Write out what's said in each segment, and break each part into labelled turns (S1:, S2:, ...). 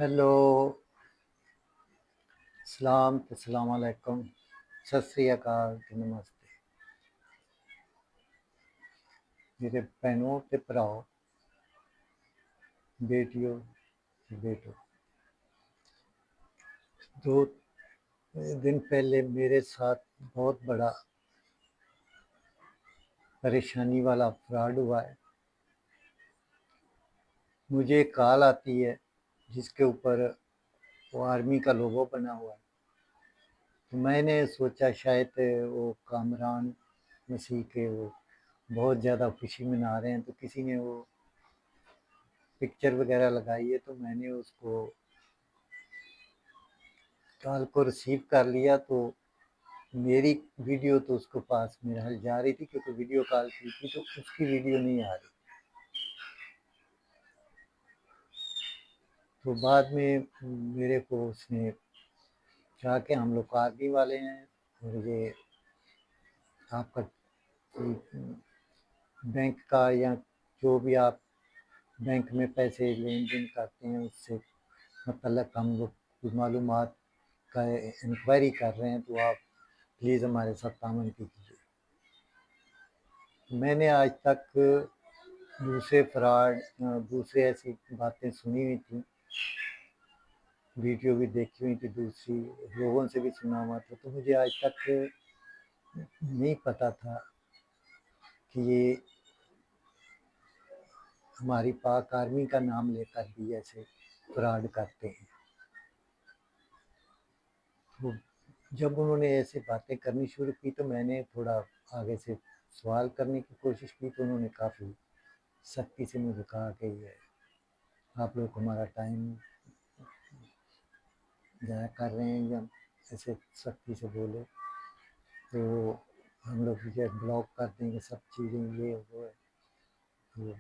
S1: Hello, सलाम अस्सलाम वालेकुम, सत श्री अकाल ते नमस्ते। मेरे भैनों ते भराओ, बेटियों ते बेटो, दो दिन पहले मेरे साथ बहुत बड़ा परेशानी वाला फ्रॉड हुआ है। मुझे कॉल आती है जिसके ऊपर वो आर्मी का लोगो बना हुआ है। तो मैंने सोचा शायद वो कामरान मसीह के वो बहुत ज़्यादा खुशी मना रहे हैं, तो किसी ने वो पिक्चर वगैरह लगाई है, तो मैंने उसको कॉल को रिसीव कर लिया। तो मेरी वीडियो तो उसको पास मेरे हाल जा रही थी, क्योंकि वीडियो कॉल की थी, तो उसकी वीडियो नहीं आ रही। तो बाद में मेरे को उसने कहा कि हम लोग आर्मी वाले हैं और ये आपका बैंक का या जो भी आप बैंक में पैसे लेन देन करते हैं उससे मतलब हम लोग कुछ मालूमात का इंक्वायरी कर रहे हैं, तो आप प्लीज़ हमारे साथ तामन कीजिए। मैंने आज तक दूसरे फ्रॉड दूसरे ऐसी बातें सुनी हुई थी, वीडियो भी देखी हुई थी, दूसरी लोगों से भी सुना हुआ था, तो मुझे आज तक नहीं पता था कि ये हमारी पाक आर्मी का नाम लेकर भी ऐसे फ्रॉड करते हैं। तो जब उन्होंने ऐसे बातें करनी शुरू की, तो मैंने थोड़ा आगे से सवाल करने की कोशिश की, तो उन्होंने काफ़ी सख्ती से मुझे कहा कि ये आप लोग हमारा टाइम ज़ाया कर रहे हैं, या ऐसे सख्ती से बोले तो हम लोग मुझे ब्लॉक कर देंगे, सब चीज़ें ये वो है। तो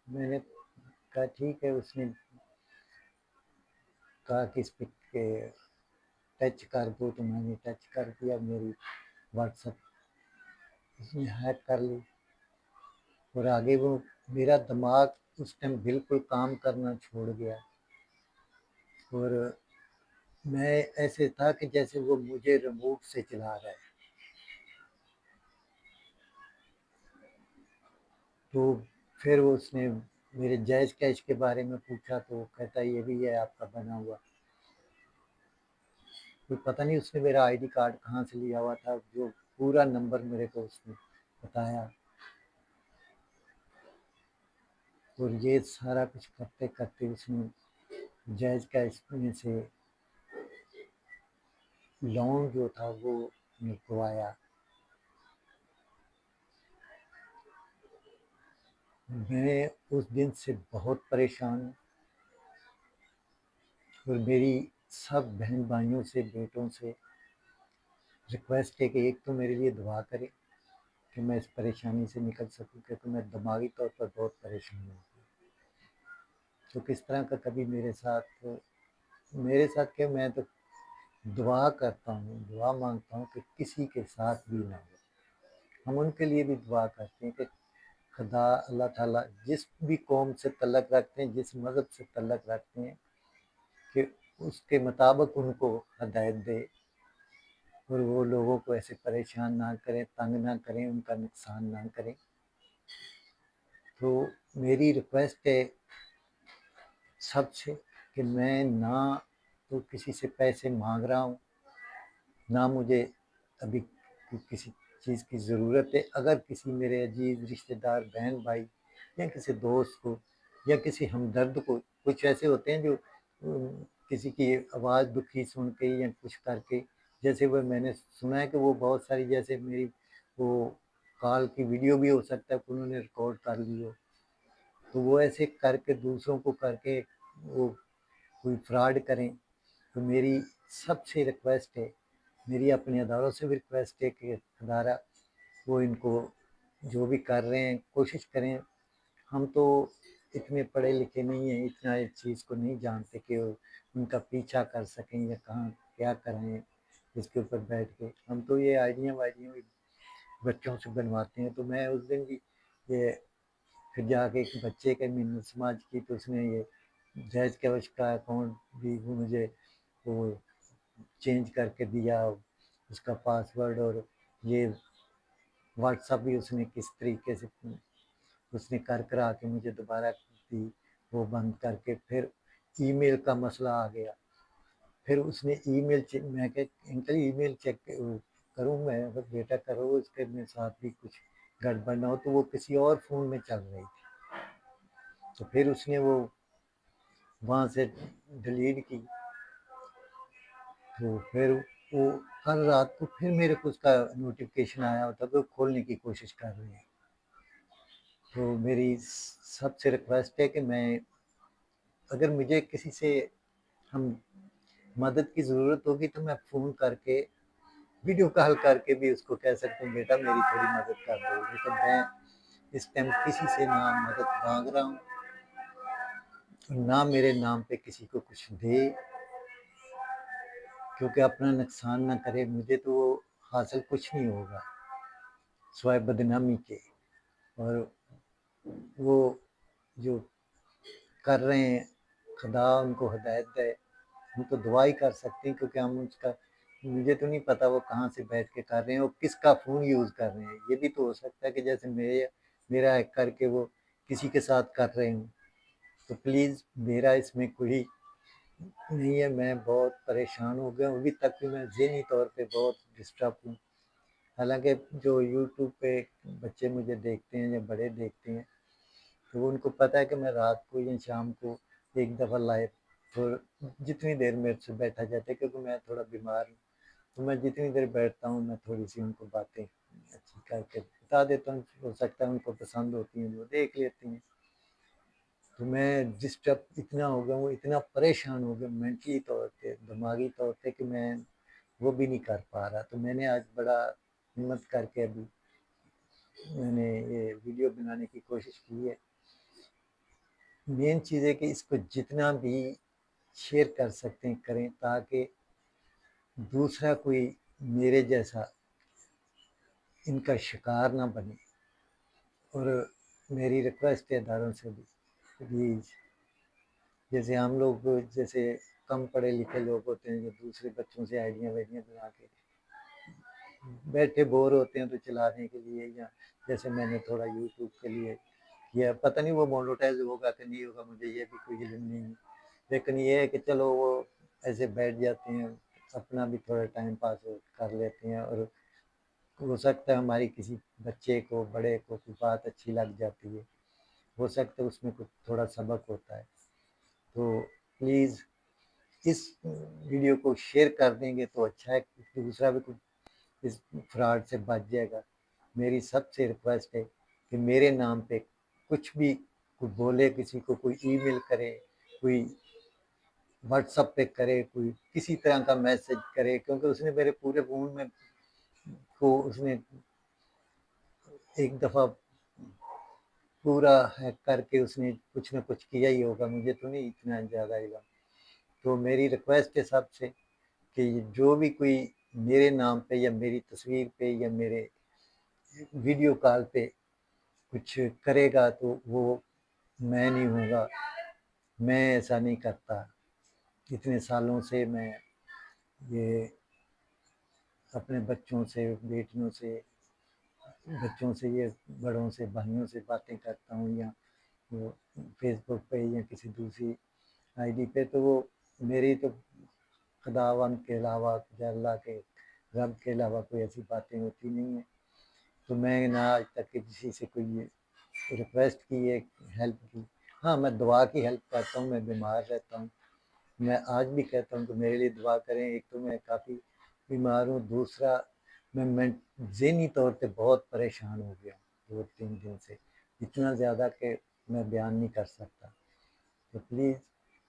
S1: मैंने कहा ठीक है। उसने कहा कि इस पिक के टच कर दो, तो मैंने टच कर दिया। मेरी व्हाट्सएप उसने हैक कर ली और आगे वो मेरा दिमाग उस टाइम बिल्कुल काम करना छोड़ गया, और मैं ऐसे था कि जैसे वो मुझे रिमोट से चला रहा है। तो फिर उसने मेरे जायज़ कैश के बारे में पूछा, तो वो कहता ये भी है आपका बना हुआ। कोई पता नहीं उसने मेरा आईडी कार्ड कहाँ से लिया हुआ था, जो पूरा नंबर मेरे को उसने बताया। और ये सारा कुछ करते करते उसने जायज़ कैश में से लोन जो था वो मेरे को आया। मैं उस दिन से बहुत परेशान हूँ, और मेरी सब बहन भाइयों से बेटों से रिक्वेस्ट है कि एक तो मेरे लिए दुआ करें कि मैं इस परेशानी से निकल सकूं, क्योंकि मैं दिमागी तौर पर बहुत परेशान हूँ। तो किस तरह का कभी मेरे साथ क्या, मैं तो दुआ करता हूँ, दुआ मांगता हूँ कि किसी के साथ भी ना हो। हम उनके लिए भी दुआ करते हैं कि खुदा अल्लाह ताला जिस भी कौम से तल्लक रखते हैं, जिस मज़हब से तल्लक रखते हैं, कि उसके मुताबिक उनको हदायत दे, और वो लोगों को ऐसे परेशान ना करें, तंग ना करें, उनका नुकसान ना करें। तो मेरी रिक्वेस्ट है सबसे कि मैं ना तो किसी से पैसे मांग रहा हूँ, ना मुझे अभी किसी चीज़ की ज़रूरत है। अगर किसी मेरे अजीज़ रिश्तेदार बहन भाई या किसी दोस्त को या किसी हमदर्द को, कुछ ऐसे होते हैं जो किसी की आवाज़ दुखी सुन के या कुछ करके, जैसे वो मैंने सुना है कि वो बहुत सारी, जैसे मेरी वो कॉल की वीडियो भी हो सकता है कि उन्होंने रिकॉर्ड कर ली हो, तो वो ऐसे करके दूसरों को करके वो कोई फ्रॉड करें। तो मेरी सबसे रिक्वेस्ट है, मेरी अपने अदारों से भी रिक्वेस्ट है कि अदारा वो इनको जो भी कर रहे हैं कोशिश करें। हम तो इतने पढ़े लिखे नहीं हैं, इतना इस चीज़ को नहीं जानते कि उनका पीछा कर सकें या कहाँ क्या करें इसके ऊपर बैठ के। हम तो ये आइडियाँ वाइडियाँ भी बच्चों से बनवाते हैं। तो मैं उस दिन भी ये फिर जाके एक बच्चे के मिन्नत समाज की, तो उसने ये जैज़ कैश का अकाउंट भी वो मुझे वो चेंज करके दिया, उसका पासवर्ड, और ये व्हाट्सअप भी उसने किस तरीके से उसने कर करा के मुझे दोबारा दी, वो बंद करके फिर ईमेल का मसला आ गया। फिर उसने ईमेल चेक, मैं कहा अंकल ईमेल चेक करूँ मैं, बस बेटा करो, उसके मेरे साथ भी कुछ गड़बड़ ना हो, तो वो किसी और फ़ोन में चल रही थी। तो फिर उसने वो वहाँ से डिलीट की। तो फिर वो कल रात को फिर मेरे को उसका नोटिफिकेशन आया होता, तो खोलने की कोशिश कर रहे हैं। तो मेरी सबसे रिक्वेस्ट है कि मैं, अगर मुझे किसी से हम मदद की ज़रूरत होगी तो मैं फ़ोन करके, वीडियो कॉल करके भी उसको कह सकता हूँ बेटा मेरी थोड़ी मदद कर दो, लेकिन मैं इस टाइम किसी से ना मदद मांग रहा हूँ, ना मेरे नाम पे किसी को कुछ दे, क्योंकि अपना नुकसान ना करे। मुझे तो वो हासिल कुछ नहीं होगा सिवाय बदनामी के। और वो जो कर रहे हैं, खुदा उनको हिदायत दे। हम तो दुआ ही कर सकते हैं, क्योंकि हम उसका, मुझे तो नहीं पता वो कहाँ से बैठ के कर रहे हैं और किसका फ़ोन यूज़ कर रहे हैं। ये भी तो हो सकता है कि जैसे मेरा हैक करके वो किसी के साथ कर रहे हों। तो प्लीज़ मेरा इसमें कोई नहीं है, मैं बहुत परेशान हो गया हूँ। अभी तक भी मैं ज़हनी तौर पे बहुत डिस्टर्ब हूँ। हालाँकि जो यूट्यूब पे बच्चे मुझे देखते हैं या बड़े देखते हैं, तो उनको पता है कि मैं रात को या शाम को एक दफ़ा लाइव, तो जितनी देर मेरे से बैठा जाता है, क्योंकि मैं थोड़ा बीमार हूँ, तो मैं जितनी देर बैठता हूँ मैं थोड़ी सी उनको बातें अच्छी करके बता देता हूँ। हो सकता है उनको पसंद होती हैं, वो देख लेती हैं। तो मैं डिस्टर्ब इतना हो गया हूँ, इतना परेशान हो गया मेंटली तौर पे, दिमागी तौर पे, कि मैं वो भी नहीं कर पा रहा। तो मैंने आज बड़ा हिम्मत करके अभी मैंने ये वीडियो बनाने की कोशिश की है। मेन चीज़ है कि इसको जितना भी शेयर कर सकते हैं करें, ताकि दूसरा कोई मेरे जैसा इनका शिकार ना बने। और मेरी रिक्वेस्ट है इदारों से भी, प्लीज़, जैसे हम लोग, जैसे कम पढ़े लिखे लोग होते हैं जो दूसरे बच्चों से आइडिया वाइडिया बना के बैठे बोर होते हैं, तो चलाने के लिए, या जैसे मैंने थोड़ा यूट्यूब के लिए किया, पता नहीं वो मोनेटाइज होगा कि नहीं होगा, मुझे ये भी कोई इल्म नहीं है। लेकिन ये है कि चलो वो ऐसे बैठ जाते हैं, अपना भी थोड़ा टाइम पास कर लेते हैं, और हो सकता है हमारी किसी बच्चे को, बड़े को कोई बात अच्छी लग जाती है, हो सकता है उसमें कुछ थोड़ा सबक होता है। तो प्लीज़ इस वीडियो को शेयर कर देंगे तो अच्छा है, दूसरा भी कुछ इस फ्रॉड से बच जाएगा। मेरी सबसे रिक्वेस्ट है कि मेरे नाम पे कुछ भी कोई बोले, किसी को कोई ईमेल करे, कोई व्हाट्सएप पे करे, कोई किसी तरह का मैसेज करे, क्योंकि उसने मेरे पूरे फ़ोन में को उसने एक दफ़ा पूरा हैक करके उसने कुछ ना कुछ किया ही होगा, मुझे तो नहीं इतना ज़्यादा इल्म। तो मेरी रिक्वेस्ट है सबसे कि जो भी कोई मेरे नाम पे या मेरी तस्वीर पे या मेरे वीडियो कॉल पे कुछ करेगा, तो वो मैं नहीं हूँगा, मैं ऐसा नहीं करता। इतने सालों से मैं ये अपने बच्चों से, बेटियों से, बच्चों से, ये बड़ों से, भाइयों से बातें करता हूँ, या वो फेसबुक पे या किसी दूसरी आईडी पे, तो वो मेरी तो खुदावन के अलावा, अल्लाह के, रब के अलावा कोई ऐसी बातें होती नहीं है। तो मैं ना आज तक किसी से कोई रिक्वेस्ट की है, हेल्प की। हाँ, मैं दुआ की हेल्प करता हूँ, मैं बीमार रहता हूँ, मैं आज भी कहता हूँ कि मेरे लिए दुआ करें। एक तो मैं काफ़ी बीमार हूँ, दूसरा मैं ज़हनी तौर पे बहुत परेशान हो गया हूँ 2-3 दिन से, इतना ज़्यादा कि मैं बयान नहीं कर सकता। तो प्लीज़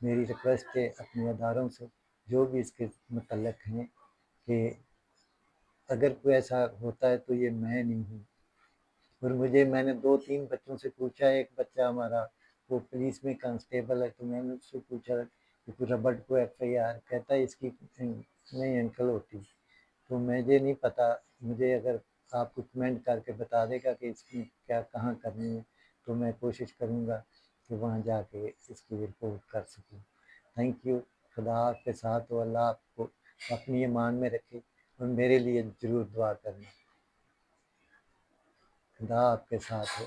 S1: मेरी रिक्वेस्ट है अपने अदारों से, जो भी इसके मुतल्लिक़ हैं, कि अगर कोई ऐसा होता है तो ये मैं नहीं हूँ। और मैंने 2-3 बच्चों से पूछा, एक बच्चा हमारा वो पुलिस में कांस्टेबल है, तो मैंने उससे पूछा कि रबर्ट को एफआईआर, कहता है इसकी नहीं अंकल होती। तो मुझे नहीं पता, मुझे अगर आपको कमेंट करके बता देगा कि इसकी क्या कहाँ करनी है, तो मैं कोशिश करूँगा کہ وہاں جا کے اس کی رپورٹ کر سکوں۔ Thank you. خدا آپ کے ساتھ ہو، اللہ آپ کو اپنی ایمان میں رکھے، اور میرے لیے ضرور دعا کرنا۔ خدا آپ کے ساتھ ہو۔